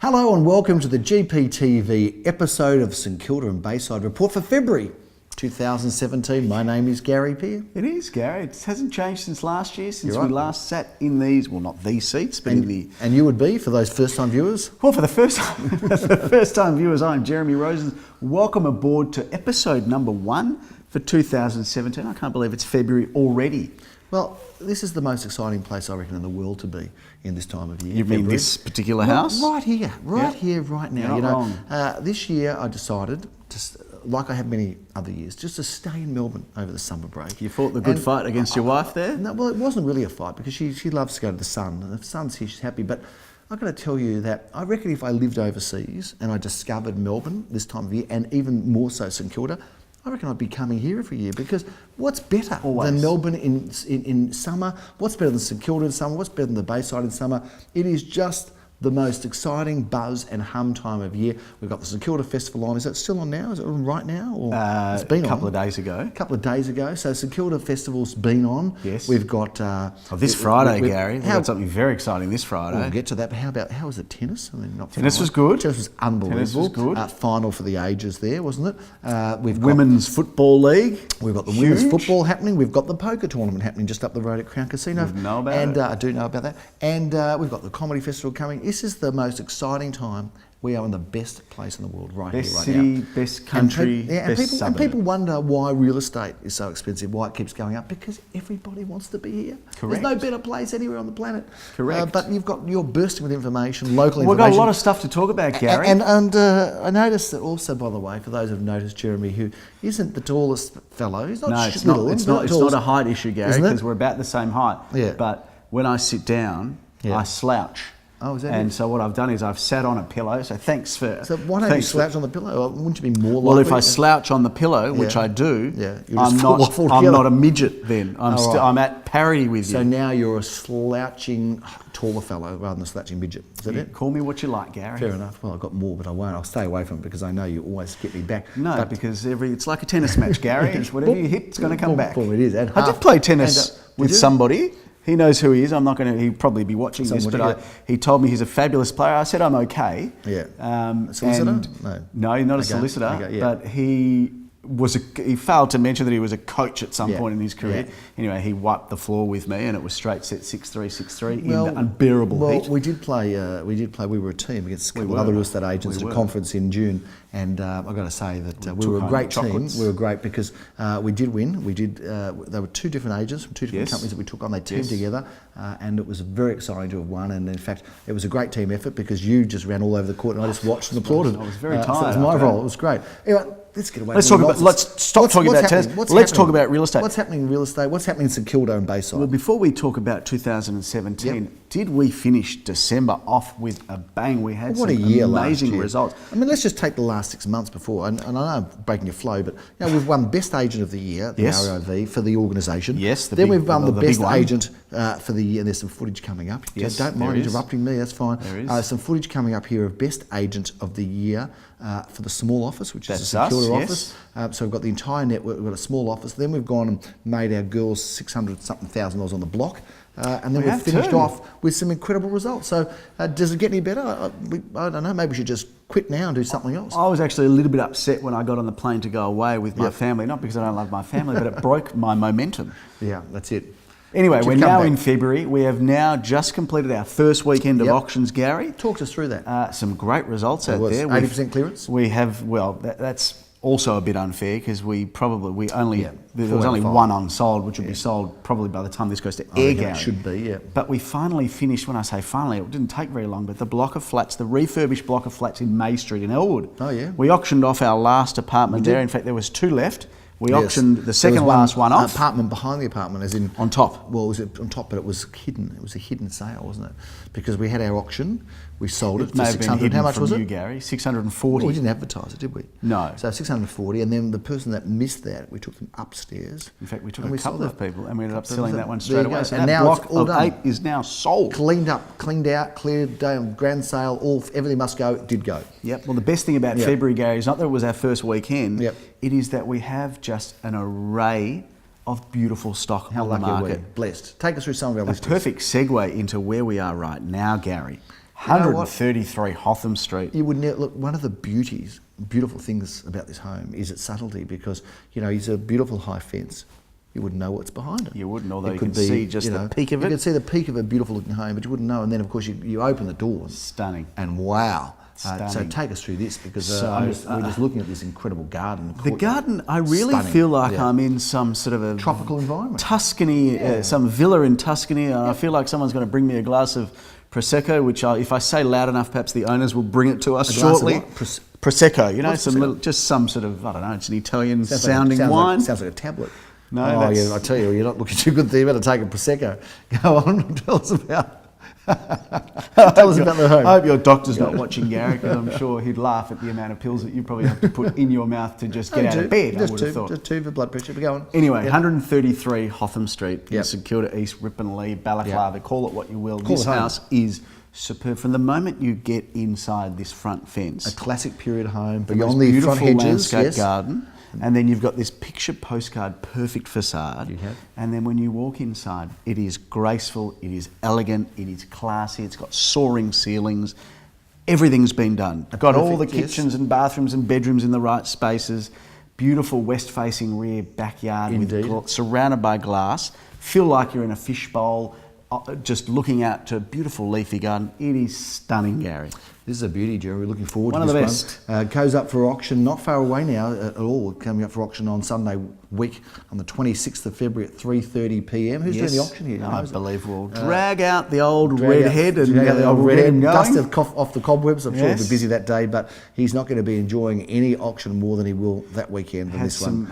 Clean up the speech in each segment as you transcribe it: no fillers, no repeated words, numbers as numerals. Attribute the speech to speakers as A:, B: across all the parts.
A: Hello and welcome to the GPTV episode of St Kilda and Bayside report for February 2017. My name is Gary Peer.
B: It is, Gary. It hasn't changed since last year, since we last sat in these, well, not these seats, but in the...
A: And you would be, for those first-time viewers?
B: Well, for the first-time viewers, I'm Jeremy Rosen. Welcome aboard to episode number 1 for 2017. I can't believe it's February already.
A: Well, this is the most exciting place, I reckon, in the world to be in this time of year.
B: You mean this particular house?
A: Right here, right now.
B: You're not wrong.
A: This year I decided, like I have many other years, just to stay in Melbourne over the summer break.
B: You fought the good fight against your wife there?
A: No, well, it wasn't really a fight because she loves to go to the sun, and if the sun's here, she's happy. But I've got to tell you that I reckon if I lived overseas and I discovered Melbourne this time of year, and even more so St Kilda, I reckon I'd be coming here every year, because what's better than Melbourne in summer? What's better than St Kilda in summer? What's better than the Bayside in summer? It is just the most exciting buzz and hum time of year. We've got the St Kilda Festival on. Is that still on now? Is it on right now? Or it's been
B: a couple of days ago.
A: A couple of days ago. So St Kilda Festival's been on.
B: Yes.
A: We've got...
B: this Friday, Gary. We've got something very exciting this Friday.
A: We'll get to that, but how was it tennis? I mean, not
B: tennis was good.
A: Tennis was unbelievable.
B: Tennis was good.
A: Final for the ages there, wasn't it? We've got
B: Women's Football League.
A: We've got the women's football happening. We've got the poker tournament happening just up the road at Crown Casino.
B: You know about it.
A: I do know about that. And we've got the comedy festival coming. This is the most exciting time. We are in the best place in the world right here, right now.
B: Best city, best country, best suburb.
A: And people wonder why real estate is so expensive, why it keeps going up, because everybody wants to be here.
B: Correct.
A: There's no better place anywhere on the planet.
B: Correct.
A: But you're bursting with information, local information.
B: We've got a lot of stuff to talk about, Gary.
A: And I noticed that also, by the way, for those who've noticed, Jeremy, who isn't the tallest fellow, he's not
B: it's
A: little.
B: It's not a height issue, Gary, because we're about the same height.
A: Yeah.
B: But when I sit down, I slouch.
A: Oh, is that
B: and
A: it?
B: So what I've done is I've sat on a pillow. So thanks for...
A: So why don't you slouch on the pillow? Wouldn't you be more likely?
B: Well, if I slouch on the pillow, which I do, I'm not a midget then. I'm at parity with you.
A: So now you're a slouching taller fellow rather than a slouching midget. Is that it?
B: Call me what you like, Gary.
A: Fair enough. Well, I've got more, but I won't. I'll stay away from it because I know you always get me back.
B: No, because it's like a tennis match, Gary. Whatever you hit, it's going to come back.
A: It is.
B: I did play tennis with somebody. He knows who he is. I'm not going to. He'll probably be watching this, but he told me he's a fabulous player. I said I'm okay.
A: Yeah. A solicitor?
B: No, he's not a solicitor. Okay, but he failed to mention that he was a coach at some point in his career. Yeah. Anyway, he wiped the floor with me, and it was straight set 6-3, 6-3 in the unbearable heat.
A: We did play. We were a team against a couple of other real estate agents at a conference in June, and I've got to say that we were a great team. We were great because we did win. We did. There were two different agents from two different companies that we took on. They teamed together, and it was very exciting to have won. And in fact, it was a great team effort because you just ran all over the court, and I just watched and applauded.
B: I was very tired.
A: So it was my role. It was great. Anyway, let's get away.
B: Let's stop talking about tennis. Let's talk about real estate.
A: What's happening in real estate? What's happening in St Kilda and Bayside?
B: Well, before we talk about 2017, did we finish December off with a bang? We had some amazing results.
A: I mean, let's just take the last 6 months before. And I know I'm breaking your flow, but we've won Best Agent of the Year, the ROV, for the organisation.
B: Yes.
A: Then we've won the Best Agent for the year. And there's some footage coming up.
B: Yes,
A: don't mind interrupting me. That's fine.
B: There is.
A: Some footage coming up here of Best Agent of the Year for the small office, which is the St Kilda office. So we've got the entire network. We've got a small office. Then we've gone and made our girls $600-something thousand on the block. And then we've finished off with some incredible results. So does it get any better? I don't know. Maybe we should just quit now and do something else.
B: I was actually a little bit upset when I got on the plane to go away with my family. Not because I don't love my family, but it broke my momentum.
A: Yeah, that's it.
B: Anyway, we're now in February. We have now just completed our first weekend of auctions, Gary.
A: Talk us through that.
B: Some great results out there.
A: 80% clearance?
B: We have, that's also a bit unfair because there was only one unsold, which will be sold probably by the time this goes to air, Gary.
A: It should be, yeah.
B: But we finally finished, when I say finally, it didn't take very long, but the block of flats, the refurbished block of flats in May Street in Elwood.
A: Oh, yeah.
B: We auctioned off our last apartment there. In fact, there was 2 left. We auctioned the second last one off.
A: Apartment behind the apartment, as in
B: on top.
A: Well, it was on top, but it was hidden. It was a hidden sale, wasn't it? Because we had our auction, we sold it for 600. How much was it?
B: You, Gary, 640.
A: Well, we didn't advertise it, did we?
B: No.
A: So 640, and then the person that missed that, we took them upstairs.
B: In fact, we took a couple of people, and we ended up selling that one straight away. So
A: and
B: that
A: now
B: block of 8 is now sold.
A: Cleaned up, cleaned out, cleared, grand sale, everything must go. It did go.
B: Yep. Well, the best thing about February, Gary, is not that it was our first weekend.
A: Yep.
B: It is that we have just an array of beautiful stock
A: How
B: on the
A: lucky
B: market.
A: are we? Blessed. Take us through some of our listings.
B: A perfect segue into where we are right now, Gary. 133 Hotham Street.
A: You would look. One of the beautiful things about this home is its subtlety, because it's a beautiful high fence. You wouldn't know what's behind it.
B: You wouldn't, although you could see just the peak of it.
A: You could see the peak of a beautiful looking home, but you wouldn't know. And then, of course, you open the doors.
B: Stunning.
A: And wow.
B: Stunning.
A: So take us through this, because we're just looking at this incredible garden.
B: The garden, I really feel like I'm in some sort of a
A: tropical environment.
B: Tuscany, some villa in Tuscany. And I feel like someone's going to bring me a glass of Prosecco, which if I say loud enough, perhaps the owners will bring it to us shortly. Prosecco, just some sort of, I don't know, it's an Italian sounding wine.
A: Sounds like a tablet.
B: No,
A: I tell you, you're not looking too good there. You better take a Prosecco. Go on, tell us about the home.
B: I hope your doctor's not watching, Gary, because I'm sure he'd laugh at the amount of pills that you probably have to put in your mouth to just get out of bed. I would have thought.
A: Just 2 for blood pressure, but go on.
B: Anyway, 133 Hotham Street in St Kilda East, Ripon Lee, Balaclava, call it what you will. This house is superb. From the moment you get inside this front fence.
A: A classic period home, beyond the front hedges.
B: Landscape garden. And then you've got this picture postcard perfect facade.
A: You have.
B: And then when you walk inside, it is graceful, it is elegant, it is classy, it's got soaring ceilings. Everything's been done. Got all the kitchens and bathrooms and bedrooms in the right spaces. Beautiful west-facing rear backyard. With surrounded by glass. Feel like you're in a fishbowl, just looking out to a beautiful leafy garden. It is stunning, Gary.
A: This is a beauty, Jerry. We're looking forward
B: to
A: this one. It goes up for auction not far away now at all. Coming up for auction on Sunday week on the 26th of February at 3:30 p.m. Who's doing the auction here?
B: I believe we'll drag out the old redhead and
A: the old redhead, dust
B: going.
A: off the cobwebs. I'm sure he'll be busy that day, but he's not going to be enjoying any auction more than he will that weekend.
B: Had some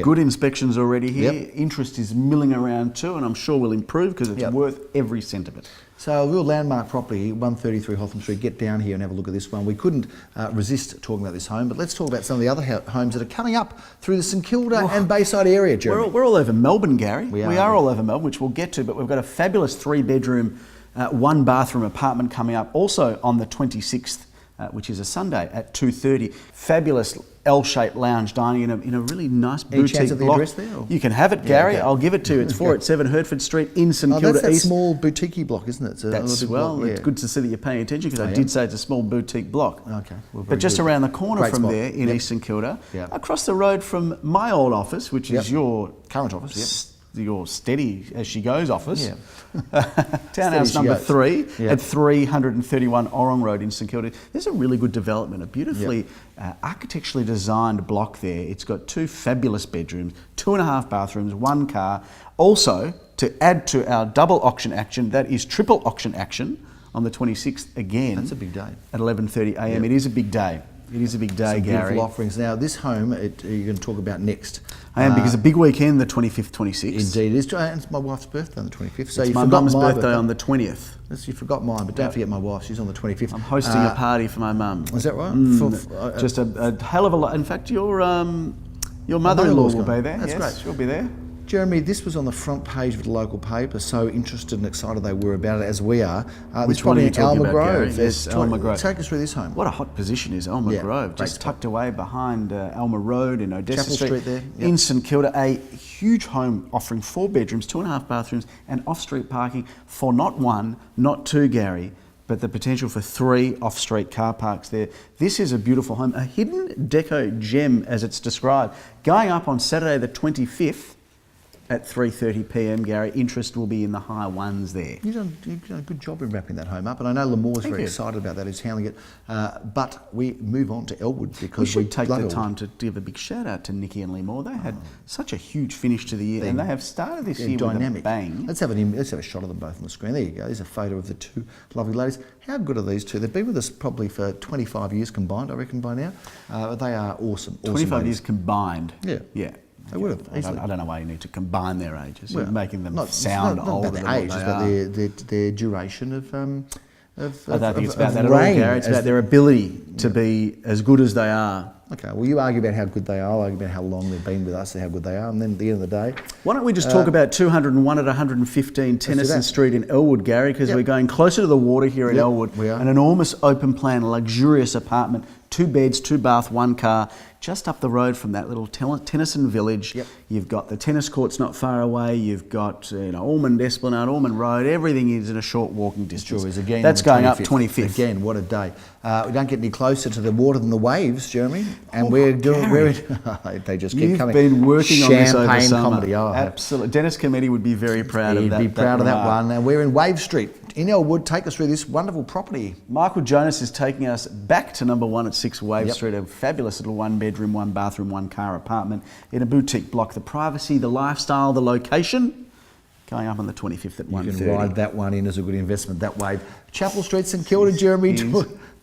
B: good inspections already here. Interest is milling around too, and I'm sure will improve because it's worth every cent of it.
A: So a real landmark property, 133 Hotham Street. Get down here and have a look at this one. We couldn't resist talking about this home, but let's talk about some of the other homes that are coming up through the St Kilda and Bayside area, Jeremy.
B: We're all over Melbourne, Gary. We are all over Melbourne, which we'll get to, but we've got a fabulous 3-bedroom, 1-bathroom apartment coming up also on the 26th, which is a Sunday at 2:30. Fabulous L-shaped lounge dining in a really nice boutique block.
A: Address there,
B: you can have it, Gary. Okay. I'll give it to you. It's 487 Hertford Street in St Kilda East.
A: That's that small boutique block, isn't it?
B: It's good to see that you're paying attention, because I did say it's a small boutique block.
A: Okay. Well,
B: but just around the corner from there in East St Kilda, across the road from my old office, which is your
A: current office,
B: your steady as she goes office. Townhouse number 3 at 331 Orong Road in St Kilda. There's a really good development, a beautifully architecturally designed block there. It's got 2 fabulous bedrooms, 2.5 bathrooms, 1 car. Also, to add to our double auction action, that is triple auction action on the 26th again.
A: That's a big day.
B: At 11:30 a.m. It is a big day. It is a big day, Gary.
A: Beautiful offerings. Now, this home you're going to talk about next.
B: I am, because a big weekend, the 25th, 26th.
A: Indeed, it is. And it's my wife's birthday on the 25th. So
B: it's my mum's birthday on the 20th.
A: You forgot mine, but don't forget my wife. She's on the 25th.
B: I'm hosting a party for my mum.
A: Is that right?
B: Just a hell of a lot. In fact, your mother-in-law will be there.
A: That's great.
B: She'll be there.
A: Jeremy, this was on the front page of the local paper. So interested and excited they were about it, as we are.
B: Which one are you talking about, Gary?
A: Yes,
B: Elmer Grove.
A: Take us through this home.
B: What a hot position is Elmer Grove, just tucked away behind Elmer Road in Odessa
A: Chapel Street there.
B: In St Kilda. A huge home offering 4 bedrooms, 2.5 bathrooms, and off-street parking for not 1, not 2, Gary, but the potential for 3 off-street car parks there. This is a beautiful home, a hidden deco gem as it's described. Going up on Saturday the 25th, at 3:30 p.m, Gary. Interest will be in the high 1s there.
A: You've done a good job in wrapping that home up, and I know Lamore's very excited about that, who's handling it. But we move on to Elwood, because
B: we should take the time to give a big shout out to Nikki and Lemore. They had such a huge finish to the year, and they have started this year with a bang.
A: Let's have a shot of them both on the screen. There you go. There's a photo of the 2 lovely ladies. How good are these 2? They've been with us probably for 25 years combined, I reckon, by now. They are awesome.
B: 25 years combined.
A: Yeah. They would have easily.
B: I don't know why you need to combine their ages. You're making them
A: not
B: sound older than
A: age,
B: what they are.
A: Their duration of
B: I don't think it's about that at all, Gary. It's about their ability to be as good as they are.
A: Okay, well, you argue about how good they are, I'll argue about how long they've been with us and how good they are, and then at the end of the day...
B: Why don't we just talk about 201 at 115 Tennyson Street in Elwood, Gary, because we're going closer to the water here in Elwood.
A: We are.
B: An enormous open plan, luxurious apartment, 2 beds, 2 bath, 1 car. just up the road from that little Tennyson village.
A: Yep.
B: You've got the tennis courts not far away. You've got Ormond Esplanade, Ormond Road. Everything is in a short walking distance.
A: Sure is. Again,
B: that's going up 25th.
A: Again, what a day. We don't get any closer to the water than the waves, Jeremy. And they just keep coming.
B: You've been working on this over summer.
A: Comedy. Oh,
B: absolutely. Dennis Committee would be very proud of that.
A: He'd be proud of that one. And we're in Wave Street in Elwood. Take us through this wonderful property.
B: Michael Jonas is taking us back to number 1 at 6 Wave Street, a fabulous little 1-bedroom, 1-bathroom, 1-car apartment in a boutique block. The privacy, the lifestyle, the location, going up on the 25th at 1:30.
A: You can ride that one in as a good investment, that Wave. Chapel Street, St Kilda, Jeremy.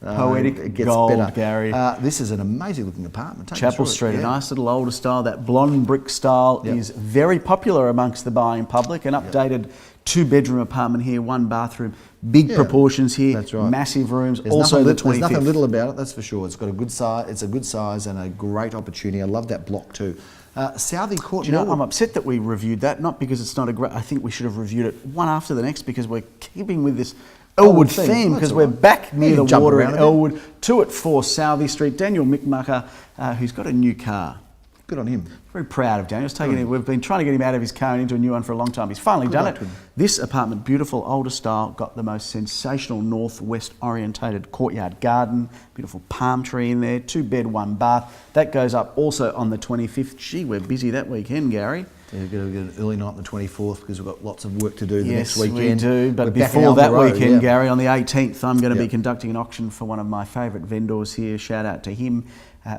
B: Poetic
A: it gets
B: gold,
A: better.
B: Gary.
A: This is an amazing looking apartment.
B: Chapel Street, a nice little older style. That blonde brick style is very popular amongst the buying public. An updated 2-bedroom apartment here, 1 bathroom, big proportions here. That's right. Massive rooms.
A: There's
B: also the 25th.
A: There's nothing little about it, that's for sure. It's got a good size. It's a good size and a great opportunity. I love that block too. Southie Court.
B: Do you know, I'm upset that we reviewed that, not because it's not a great. I think we should have reviewed it one after the next because we're keeping with this Elwood theme because we're back near the water in Elwood. 2 at 4 Southie Street. Daniel Mickmucker, who's got a new car.
A: Good on him.
B: Very proud of Daniel. We've been trying to get him out of his car and into a new one for a long time. He's finally done it. This apartment, beautiful, older style, got the most sensational northwest orientated courtyard garden, beautiful palm tree in there, 2-bed, 1-bath. That goes up also on the 25th. Gee, we're busy that weekend, Gary.
A: We're going to get an early night on the 24th because we've got lots of work to do the next weekend.
B: Yes, we do. But before that weekend, Gary, on the 18th, I'm going to be conducting an auction for one of my favourite vendors here. Shout out to him.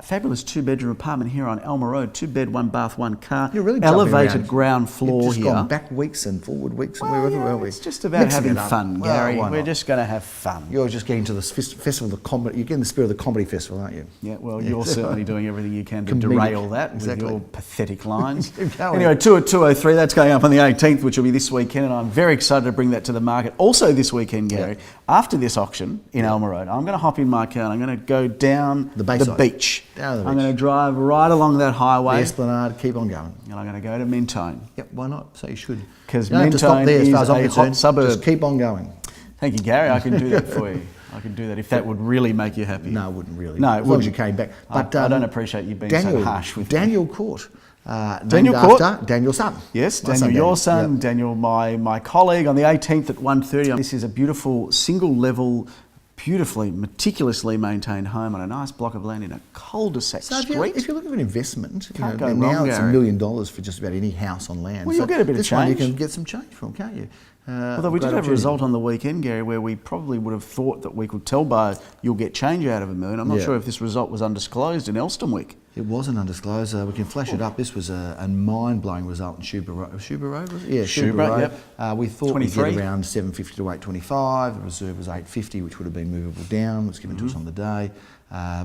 B: Fabulous 2-bedroom apartment here on Elmer Road. 2-bed, 1-bath, 1-car.
A: You're really
B: elevated ground floor here.
A: You've just gone back weeks and forward weeks and wherever were we?
B: It's just about having fun, Gary. We're just going to have fun.
A: You're just getting to the festival of the comedy. You're getting the spirit of the comedy festival, aren't you?
B: Yeah, well, you're certainly doing everything you can to derail that with your pathetic lines.
A: Anyway,
B: 2 at 203, that's going up on the 18th, which will be this weekend, and I'm very excited to bring that to the market. Also this weekend, Gary, after this auction in Elmer Road, I'm going to hop in my car and I'm going to go down the beach.
A: Down the beach.
B: I'm going to drive right along that highway.
A: The Esplanade, keep on going.
B: And I'm going to go to Mentone.
A: Yep, why not? So you should.
B: Because Mentone is a hot suburb.
A: Just keep on going.
B: Thank you, Gary. I can do that for you. I can do that if that would really make you happy.
A: No, it wouldn't really.
B: No,
A: as long as you came back.
B: But I don't appreciate you being so harsh with
A: Daniel Court.
B: Daniel Court?
A: After Daniel's son.
B: Yes, Daniel, your son. Daniel, my colleague, on the 18th at 1:30. This is a beautiful single-level, beautifully, meticulously maintained home on a nice block of land in a cul-de-sac street.
A: If you're looking for an investment,
B: Can't go
A: now
B: wrong,
A: it's
B: Gary.
A: $1 million for just about any house on land.
B: Well, you'll get a bit of
A: this one you
B: change.
A: can get some change from, can't you?
B: Although we did have a result on the weekend, Gary, where we probably would have thought that we could tell by you'll get change out of $1 million. I'm not sure if this result was undisclosed in Elstonwick.
A: It wasn't undisclosed. We can flash it up. This was a mind-blowing result in Shuba Road. Shuba Road, was it? Yeah, Shuba Road. Yep. We thought we'd get around 750 to 825. The reserve was 850, which would have been movable down. It was given to us on the day.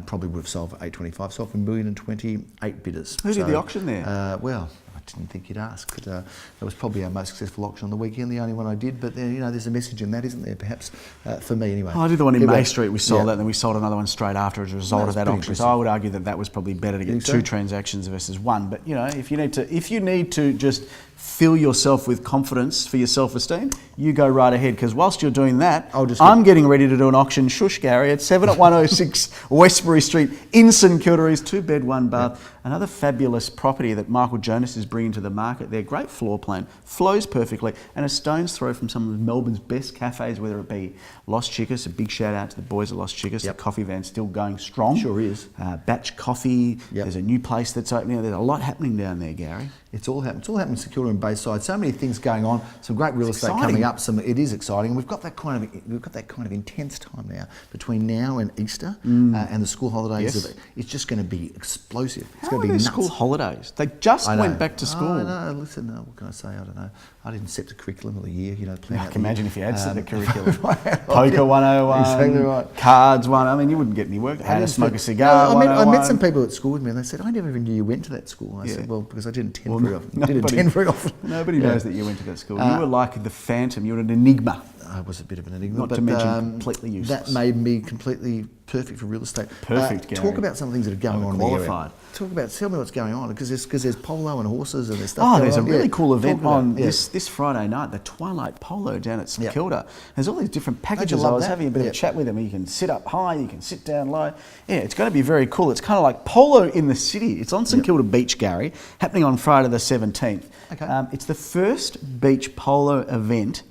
A: Probably would have sold for 825. Sold for $1,028 bidders.
B: Who did the auction there?
A: Well, I didn't think you'd ask, but that was probably our most successful auction on the weekend, the only one I did. But there's a message in that, isn't there? Perhaps for me, anyway.
B: I did the one in May Street. We sold that, and then we sold another one straight after as a result of that auction. So I would argue that was probably better to get 2 transactions versus 1. But if you need to just fill yourself with confidence for your self-esteem, you go right ahead. Because whilst you're doing that, I'm getting ready to do an auction, shush Gary, at 7 at 106 Westbury Street in St Kilda. 2-bed, 1-bath. Another fabulous property that Michael Jonas is bringing to the market. Their great floor plan, flows perfectly, and a stone's throw from some of Melbourne's best cafes, whether it be Los Chicas, a big shout out to the boys at Los Chicas. The coffee van's still going strong.
A: Sure is.
B: Batch coffee. There's a new place that's opening. There's a lot happening down there, Gary.
A: It's all happening in St Kilda and Bayside. So many things going on. Some great real estate coming up. It is exciting. And we've got that kind of intense time now between now and Easter and the school holidays.
B: Yes.
A: It's just going to be explosive. It's
B: going
A: to be nuts.
B: School holidays. They just went back to school.
A: No, listen. What can I say? I don't know. I didn't set the curriculum of the year.
B: I can imagine if you had set the curriculum. Poker 101.
A: Exactly right.
B: Cards 1. I mean, you wouldn't get any work. How to smoke a cigar.
A: I met some people at school with me, and they said, "I never even knew you went to that school." I said, "Well, because I didn't attend very often."
B: Nobody knows that you went to that school. You were like the Phantom. You were an enigma.
A: was a bit of an enigma.
B: Not to mention completely useless.
A: That made me completely perfect for real estate.
B: Perfect, Gary.
A: Talk about some of the things that are going on in the area. Tell me what's going on, because there's polo and horses and there's stuff going on.
B: There's a really cool event on this Friday night, the Twilight Polo down at St Kilda. There's all these different packages. I was having a bit of a chat with them. You can sit up high, you can sit down low. Yeah, it's going to be very cool. It's kind of like polo in the city. It's on St Kilda Beach, Gary, happening on Friday the 17th.
A: Okay.
B: It's the first beach polo event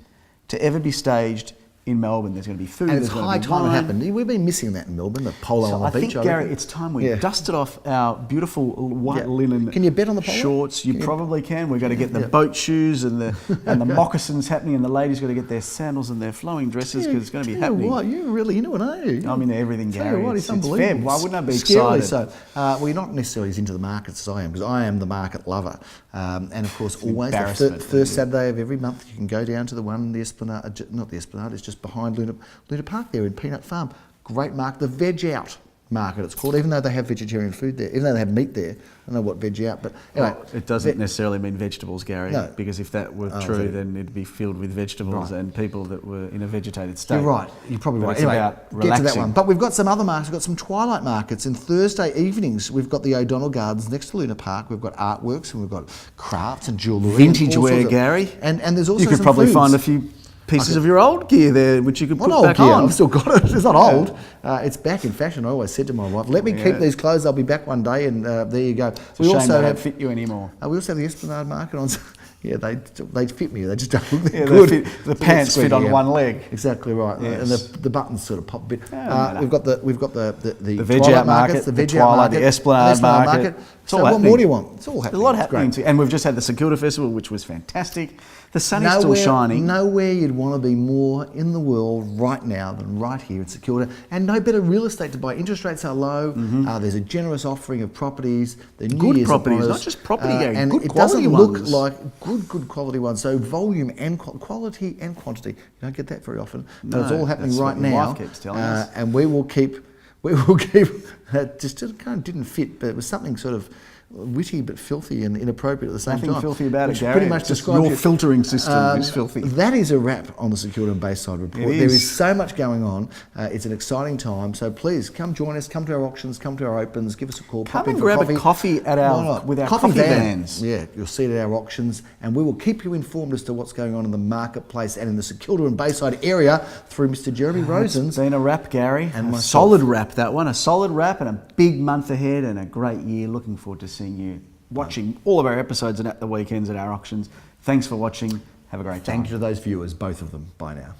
B: to ever be staged in Melbourne. There's going to be food.
A: And it's high time it happened. We've been missing that in Melbourne, the polo on the beach.
B: I think, Gary, it's time we dusted off our beautiful white linen.
A: Can you bet on the polo?
B: Shorts? You probably can. We're going to get the boat shoes and the moccasins happening, and the ladies got to get their sandals and their flowing dresses, because it's going to be happening.
A: What? You know what I do.
B: I'm into everything, Gary.
A: It's unbelievable.
B: Why wouldn't I be
A: Scarily
B: excited?
A: So. You're not necessarily as into the markets as I am, because I am the market lover. And of course, always the first Saturday of every month, you can go down to the one, the Esplanade, not the Esplanade, it's just behind Luna Park there in Peanut Farm. Great market, the Veg Out market it's called, even though they have vegetarian food there, even though they have meat there. I don't know what Veg Out, but anyway.
B: Well, it doesn't necessarily mean vegetables, Gary, because if that were true, then it'd be filled with vegetables and people that were in a vegetated state.
A: You're right, you're probably right.
B: It's about relaxing.
A: Get to that one. But we've got some other markets, we've got some twilight markets, and Thursday evenings we've got the O'Donnell Gardens next to Luna Park, we've got artworks and we've got crafts and jewellery.
B: Vintage wear, Gary.
A: And there's also
B: you could
A: some
B: probably
A: foods.
B: find a few pieces of your old gear there, which you could put back
A: gear?
B: on.
A: I've still got it. It's not old. It's back in fashion. I always said to my wife, "Let me keep these clothes. I'll be back one day." And there you go.
B: We also don't fit you anymore.
A: We also have the Esplanade Market on. Yeah, they fit me. They just don't look that good.
B: The pants fit on one leg.
A: Exactly right. Yes. And the buttons sort of pop a bit. We've got the
B: Veg Out markets, the Twilight, the Esplanade market.
A: It's all happening. What more do you want? It's all happening.
B: There's a lot happening. And we've just had the St Kilda Festival, which was fantastic. The sun is still shining.
A: Nowhere you'd want to be more in the world right now than right here at St Kilda. And no better real estate to buy. Interest rates are low. There's a generous offering of properties. The New Year's
B: properties, not just property,
A: and
B: good
A: it
B: quality
A: doesn't
B: ones.
A: look like good quality ones. So volume and quality and quantity. You don't get that very often. But it's all happening right now.
B: Your wife keeps telling us.
A: And we will keep. Just kind of didn't fit, but it was something sort of witty but filthy and inappropriate at the same time.
B: Nothing filthy about it, Gary.
A: Pretty much describes
B: your filtering system is filthy.
A: That is a wrap on the St Kilda and Bayside report. There is so much going on. It's an exciting time. So please come join us. Come to our auctions. Come to our opens. Give us a call.
B: Come and grab a coffee at with our coffee vans.
A: Yeah, you'll see it at our auctions, and we will keep you informed as to what's going on in the marketplace and in the St Kilda and Bayside area through Mr. Jeremy Rosen's.
B: It's been a wrap, Gary, and a solid wrap. That one, a solid wrap, and a big month ahead, and a great year. Looking forward to seeing you watching all of our episodes and at the weekends at our auctions. Thanks for watching. Have a great time.
A: Thank you to those viewers, both of them. Bye now.